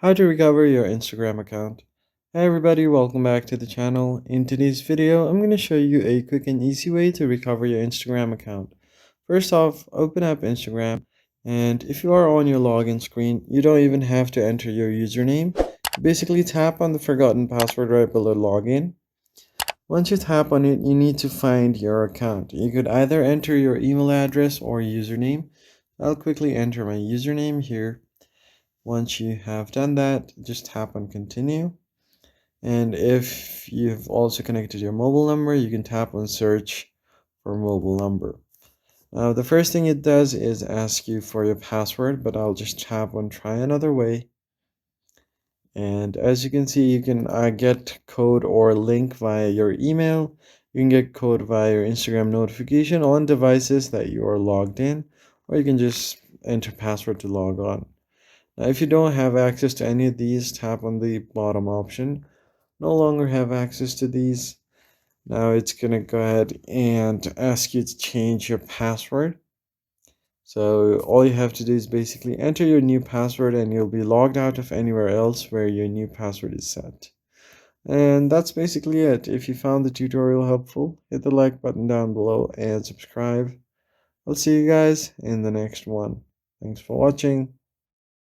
How to recover your Instagram account. Hey everybody, welcome back to the channel. In today's video, I'm going to show you a quick and easy way to recover your Instagram account. First off, open up Instagram, and if you are on your login screen, you don't even have to enter your username. Basically tap on the forgotten password right below login. Once you tap on it, you need to find your account. You could either enter your email address or username. I'll quickly enter my username here. Once you have done that, just tap on continue. And if you've also connected your mobile number, you can tap on search for mobile number. Now, the first thing it does is ask you for your password, but I'll just tap on try another way. And as you can see, you can get code or link via your email. You can get code via your Instagram notification on devices that you are logged in, or you can just enter password to log on. Now, if you don't have access to any of these, tap on the bottom option. No longer have access to these. Now it's going to go ahead and ask you to change your password. So all you have to do is basically enter your new password and you'll be logged out of anywhere else where your new password is set. And that's basically it. If you found the tutorial helpful, hit the like button down below and subscribe. I'll see you guys in the next one. Thanks for watching.